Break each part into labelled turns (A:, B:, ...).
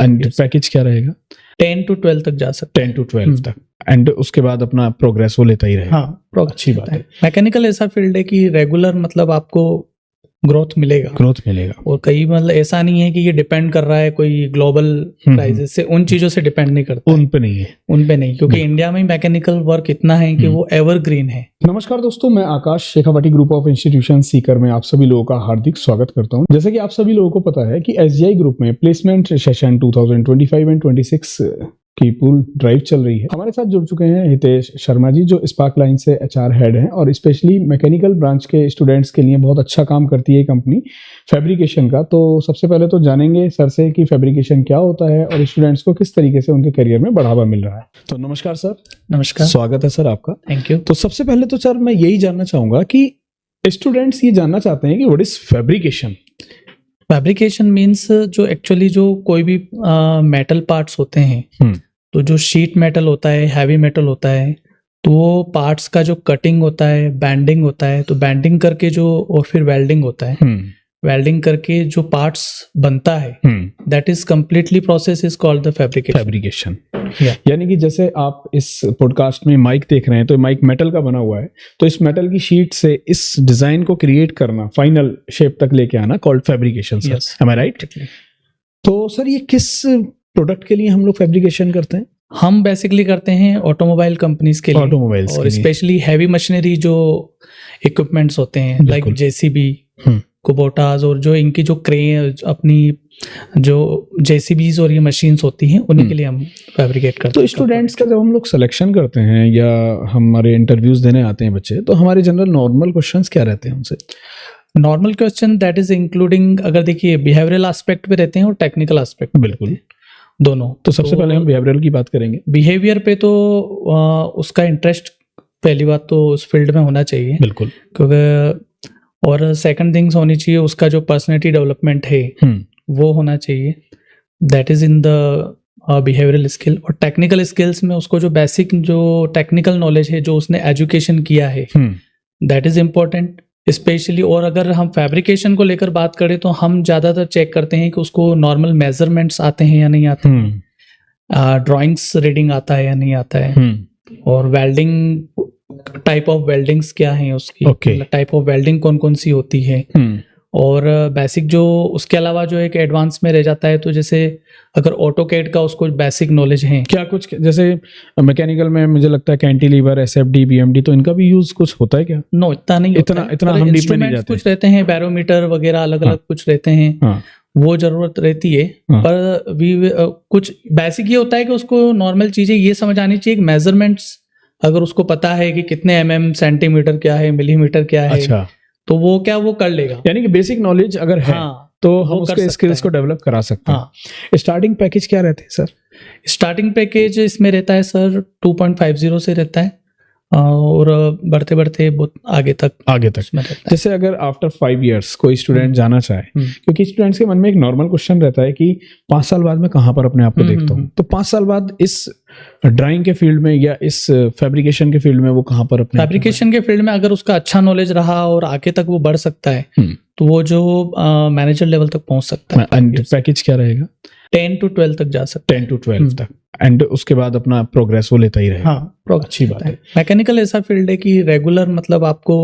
A: And package क्या रहेगा?
B: 10 to 12 तक जा सकते
A: 10 to 12 तक, एंड उसके बाद अपना प्रोग्रेस वो लेता ही रहेगा।
B: हाँ,
A: अच्छी बात है।
B: मैकेनिकल ऐसा फील्ड है कि रेगुलर मतलब आपको ग्रोथ मिलेगा और कई मतलब ऐसा नहीं है कि ये डिपेंड कर रहा है कोई ग्लोबल क्राइसिस से, उन चीजों से डिपेंड नहीं करता,
A: उन पे नहीं,
B: क्योंकि इंडिया में मैकेनिकल वर्क इतना है कि वो एवरग्रीन है।
A: नमस्कार दोस्तों, मैं Akash Shekhawati group of institution Sikar में आप सभी लोगों का हार्दिक स्वागत करता हूं। जैसे कि आप सभी लोगों को पता है कि एसजीआई ग्रुप में प्लेसमेंट सेशन 2025 एंड 26 की पूल ड्राइव चल रही है। हमारे साथ जुड़ चुके हैं हितेश शर्मा जी, जो स्पार्क लाइन से एचआर हेड हैं और स्पेशली मैकेनिकल ब्रांच के स्टूडेंट्स के लिए बहुत अच्छा काम करती है कंपनी फैब्रिकेशन का। तो सबसे पहले तो जानेंगे सर से कि फैब्रिकेशन क्या होता है और स्टूडेंट्स को किस तरीके से उनके करियर में बढ़ावा मिल रहा है। तो नमस्कार सर।
B: नमस्कार,
A: स्वागत है सर आपका।
B: Thank you.
A: तो सबसे पहले तो सर मैं यही जानना चाहूंगा कि स्टूडेंट्स ये जानना चाहते हैं कि what is fabrication.
B: Fabrication means जो एक्चुअली जो कोई भी मेटल पार्ट्स होते हैं, तो जो शीट मेटल होता है, हैवी मेटल होता है, तो वो पार्ट्स का जो कटिंग होता है, बैंडिंग होता है, तो बैंडिंग करके जो और फिर वेल्डिंग होता है, वेल्डिंग करके जो पार्ट्स बनता है, that is completely process is called the fabrication.
A: यानी कि जैसे आप इस पॉडकास्ट में माइक देख रहे हैं तो माइक मेटल का बना हुआ है, तो इस मेटल की शीट से इस डिजाइन को क्रिएट करना, फाइनल शेप तक लेके आना, कॉल्ड फैब्रिकेशन। एम आई राइट? तो सर ये किस प्रोडक्ट के लिए हम लोग फैब्रिकेशन करते हैं?
B: हम बेसिकली करते हैं ऑटोमोबाइल कंपनीज के लिए,
A: ऑटोमोबाइल्स
B: और स्पेशली हैवी मशीनरी जो इक्विपमेंट्स होते हैं, लाइक जेसीबी, कुबोटास, और जो इनकी जो क्रेन, अपनी जो जेसीबीज और ये मशीन्स होती हैं, उन्हीं के लिए हम फैब्रिकेट करते हैं।
A: तो स्टूडेंट्स का जब हम लोग सिलेक्शन करते हैं या हमारे इंटरव्यूज देने आते हैं बच्चे, तो हमारे जनरल नॉर्मल क्वेश्चंस क्या रहते हैं उनसे?
B: Normal question that is including, अगर देखिए बिहेवियरल एस्पेक्ट पे रहते हैं और टेक्निकल एस्पेक्ट, बिल्कुल दोनों।
A: तो सबसे पहले हम बिहेवियरल की बात करेंगे।
B: बिहेवियर पे तो उसका इंटरेस्ट पहली बात तो उस फील्ड में होना चाहिए, बिल्कुल, क्योंकि और सेकंड थिंग्स होनी चाहिए, उसका जो पर्सनैलिटी डेवलपमेंट है वो होना चाहिए, that is in the behavioural skill. और टेक्निकल स्किल्स में उसको जो बेसिक जो टेक्निकल नॉलेज है, जो उसने एजुकेशन किया है, दैट इज इम्पोर्टेंट स्पेशली। और अगर हम फैब्रिकेशन को लेकर बात करें तो हम ज़्यादातर चेक करते हैं कि उसको नॉर्मल मेजरमेंट्स आते हैं या नहीं आते हैं, ड्राइंग्स रीडिंग आता है या नहीं आता है, और वेल्डिंग टाइप ऑफ वेल्डिंग्स क्या है उसकी, टाइप ऑफ वेल्डिंग कौन कौन सी होती है, और बेसिक जो उसके अलावा जो एक एडवांस में रह जाता है, तो जैसे अगर ऑटोकैड का उसको बेसिक नॉलेज है
A: क्या, कुछ जैसे मैकेनिकल में मुझे लगता है कैंटिलीवर, एसएफडी, बीएमडी, तो इनका भी यूज कुछ होता है क्या?
B: नो, इतना नहीं,
A: इतना हम डीप में नहीं जाते।
B: कुछ रहते हैं, बैरोमीटर वगैरह अलग अलग कुछ रहते हैं, वो जरूरत रहती है, पर कुछ बेसिक ये होता है कि उसको नॉर्मल चीजें ये समझ आनी चाहिए, मेजरमेंट्स अगर उसको पता है कि कितने एमएम, सेंटीमीटर क्या है, मिलीमीटर क्या है, अच्छा, तो वो क्या वो कर लेगा।
A: यानी कि बेसिक नॉलेज अगर है तो हम उसके स्किल्स को डेवलप करा सकते हैं। स्टार्टिंग पैकेज क्या रहते हैं सर?
B: स्टार्टिंग पैकेज इसमें रहता है सर 2.50 से रहता है, और बढ़ते बढ़ते बहुत आगे तक
A: जैसे अगर आफ्टर 5 years कोई स्टूडेंट जाना चाहे, क्योंकि स्टूडेंट्स के मन में एक नॉर्मल क्वेश्चन रहता है कि 5 साल बाद मैं कहाँ पर अपने आप को देखता हूँ, तो 5 साल बाद इस ड्राइंग के फील्ड में या इस फैब्रिकेशन के फील्ड में वो कहाँ पर अपने
B: फैब्रिकेशन के फील्ड में अगर उसका अच्छा नॉलेज रहा और आगे तक वो बढ़ सकता है, तो वो जो मैनेजर लेवल तक पहुंच सकता है।
A: एंड पैकेज क्या रहेगा?
B: 10 to 12 तक जा सकते हैं।
A: 10 to 12 तक, एंड उसके बाद अपना प्रोग्रेस वो लेता ही रहेगा।
B: हाँ,
A: अच्छी बात है।
B: मैकेनिकल ऐसा फील्ड है कि रेगुलर मतलब आपको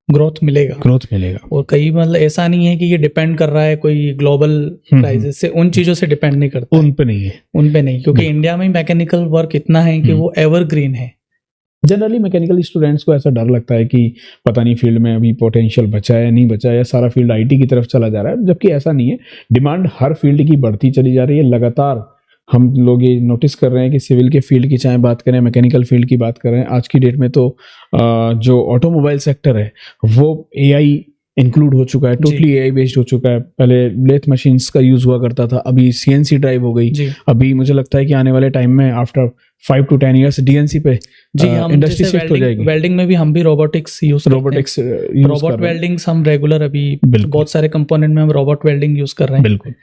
B: ग्रोथ मिलेगा और कई मतलब ऐसा नहीं है कि ये डिपेंड कर रहा है कोई ग्लोबल क्राइसिस से, उन चीजों से डिपेंड नहीं करता,
A: उन पे नहीं,
B: क्योंकि इंडिया में मैकेनिकल वर्क इतना है कि वो एवरग्रीन है।
A: जनरली मैकेनिकल स्टूडेंट्स को ऐसा डर लगता है कि पता नहीं फील्ड में अभी पोटेंशियल बचा है नहीं बचा है, या सारा फील्ड आईटी की तरफ चला जा रहा है, जबकि ऐसा नहीं है। डिमांड हर फील्ड की बढ़ती चली जा रही है लगातार। हम लोग ये नोटिस कर रहे हैं कि सिविल के फील्ड की चाहे बात करें, मैकेनिकल फील्ड की बात करें, आज की डेट में तो जो ऑटोमोबाइल सेक्टर है वो एआई इंक्लूड हो चुका है, टोटली एआई बेस्ड हो चुका है। पहले लेथ मशीन्स का यूज हुआ करता था, अभी सीएनसी ड्राइव हो गई, अभी मुझे लगता है कि आने वाले टाइम में आफ्टर 5 to 10 years डीएनसी पे इंडस्ट्री शिफ्ट हो जाएगी।
B: वेल्डिंग में भी हम भी रोबोटिक्स रोबोट वेल्डिंग्स हम रेगुलर अभी बहुत सारे कंपोनेंट में हम रोबोट वेल्डिंग यूज कर रहे हैं।
A: बिल्कुल।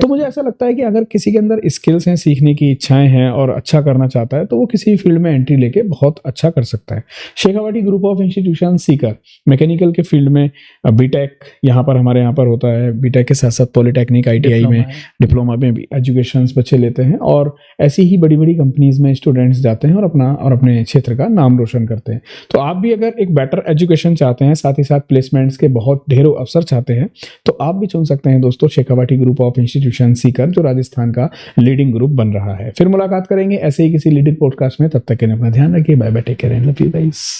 A: तो मुझे ऐसा लगता है कि अगर किसी के अंदर स्किल्स हैं, सीखने की इच्छाएं हैं और अच्छा करना चाहता है तो वो किसी फील्ड में एंट्री लेके बहुत अच्छा कर सकता है। Shekhawati group of institution Sikar mechanical के फील्ड में बीटेक यहाँ पर हमारे यहाँ पर होता है, बीटेक के साथ साथ पॉलिटेक्निक आईटीआई में डिप्लोमा में भी एजुकेशन बच्चे लेते हैं और ऐसी ही बड़ी बड़ी कंपनीज में स्टूडेंट्स जाते हैं और अपने क्षेत्र का नाम रोशन करते हैं। तो आप भी अगर एक बेटर एजुकेशन चाहते हैं, साथ ही साथ प्लेसमेंट्स के बहुत ढेरों अवसर चाहते हैं, तो आप भी चुन सकते हैं दोस्तों Shekhawati group of institution Sikar, जो राजस्थान का लीडिंग ग्रुप बन रहा है। फिर मुलाकात करेंगे ऐसे ही किसी लीडिंग पॉडकास्ट में, तब तक के लिए अपना ध्यान रखिए। Bye bye, take care and love you guys.